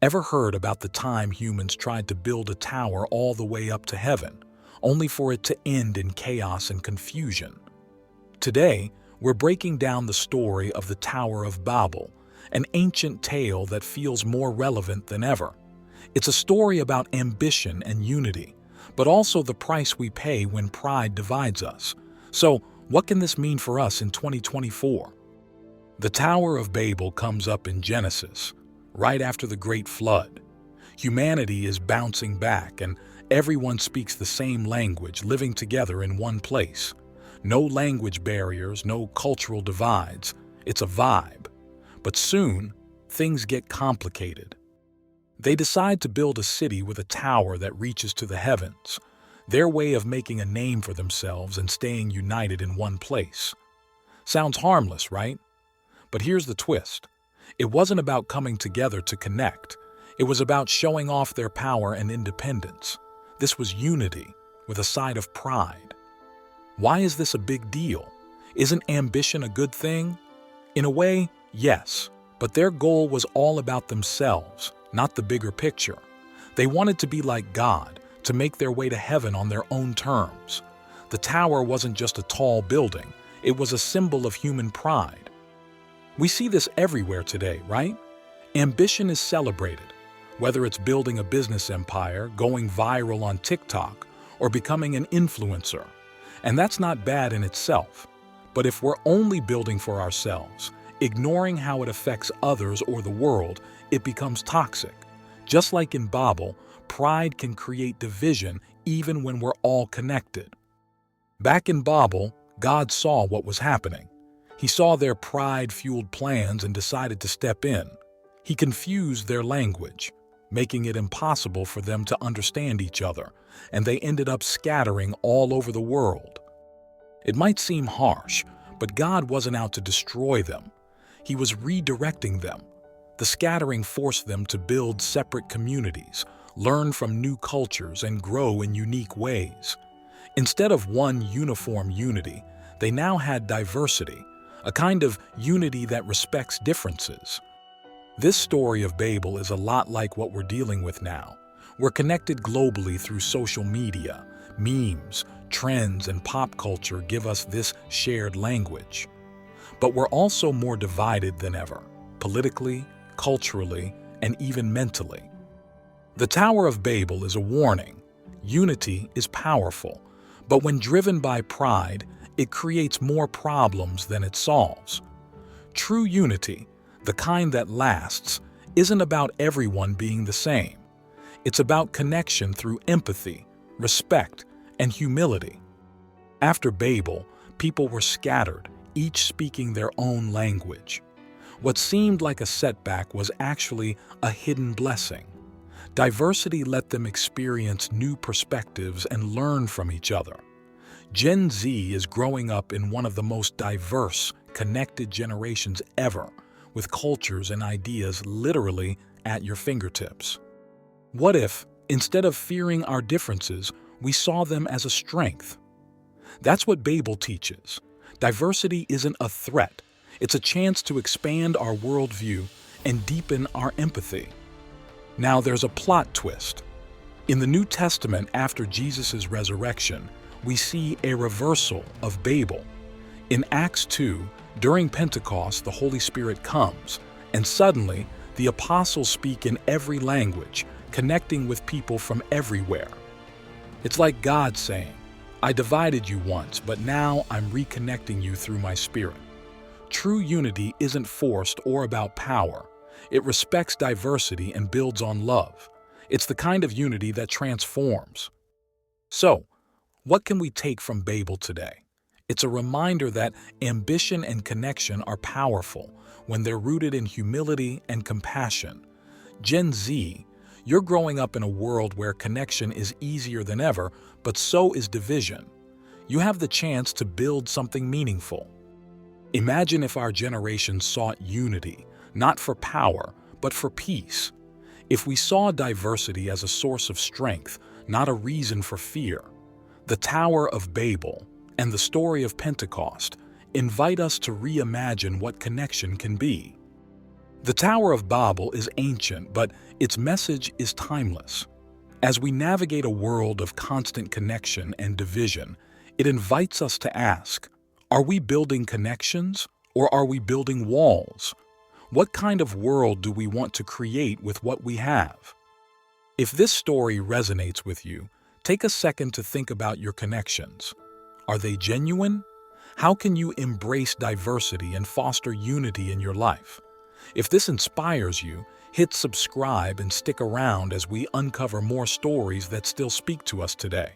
Ever heard about the time humans tried to build a tower all the way up to heaven, only for it to end in chaos and confusion? Today, we're breaking down the story of the Tower of Babel, an ancient tale that feels more relevant than ever. It's a story about ambition and unity, but also the price we pay when pride divides us. So, what can this mean for us in 2024? The Tower of Babel comes up in Genesis, right after the Great Flood. Humanity is bouncing back, and everyone speaks the same language, living together in one place. No language barriers, no cultural divides. It's a vibe. But soon, things get complicated. They decide to build a city with a tower that reaches to the heavens, their way of making a name for themselves and staying united in one place. Sounds harmless, right? But here's the twist. It wasn't about coming together to connect. It was about showing off their power and independence. This was unity, with a side of pride. Why is this a big deal? Isn't ambition a good thing? In a way, yes, but their goal was all about themselves, not the bigger picture. They wanted to be like God, to make their way to heaven on their own terms. The tower wasn't just a tall building, it was a symbol of human pride. We see this everywhere today, right? Ambition is celebrated, whether it's building a business empire, going viral on TikTok, or becoming an influencer. And that's not bad in itself. But if we're only building for ourselves, ignoring how it affects others or the world, it becomes toxic. Just like in Babel, pride can create division even when we're all connected. Back in Babel, God saw what was happening. He saw their pride-fueled plans and decided to step in. He confused their language, making it impossible for them to understand each other, and they ended up scattering all over the world. It might seem harsh, but God wasn't out to destroy them. He was redirecting them. The scattering forced them to build separate communities, learn from new cultures, and grow in unique ways. Instead of one uniform unity, they now had diversity, a kind of unity that respects differences. This story of Babel is a lot like what we're dealing with now. We're connected globally through social media, memes, trends, and pop culture give us this shared language. But we're also more divided than ever, politically, culturally, and even mentally. The Tower of Babel is a warning. Unity is powerful, but when driven by pride, it creates more problems than it solves. True unity, the kind that lasts, isn't about everyone being the same. It's about connection through empathy, respect, and humility. After Babel, people were scattered, each speaking their own language. What seemed like a setback was actually a hidden blessing. Diversity let them experience new perspectives and learn from each other. Gen Z is growing up in one of the most diverse, connected generations ever, with cultures and ideas literally at your fingertips. What if, instead of fearing our differences, we saw them as a strength? That's what Babel teaches. Diversity isn't a threat. It's a chance to expand our worldview and deepen our empathy. Now there's a plot twist. In the New Testament, after Jesus' resurrection, we see a reversal of Babel. In Acts 2, during Pentecost, the Holy Spirit comes, and suddenly the apostles speak in every language, connecting with people from everywhere. It's like God saying, "I divided you once, but now I'm reconnecting you through my Spirit." True unity isn't forced or about power. It respects diversity and builds on love. It's the kind of unity that transforms. So, what can we take from Babel today? It's a reminder that ambition and connection are powerful when they're rooted in humility and compassion. Gen Z, you're growing up in a world where connection is easier than ever, but so is division. You have the chance to build something meaningful. Imagine if our generation sought unity, not for power, but for peace. If we saw diversity as a source of strength, not a reason for fear. The Tower of Babel and the story of Pentecost invite us to reimagine what connection can be. The Tower of Babel is ancient, but its message is timeless. As we navigate a world of constant connection and division, it invites us to ask, are we building connections or are we building walls? What kind of world do we want to create with what we have? If this story resonates with you, take a second to think about your connections. Are they genuine? How can you embrace diversity and foster unity in your life? If this inspires you, hit subscribe and stick around as we uncover more stories that still speak to us today.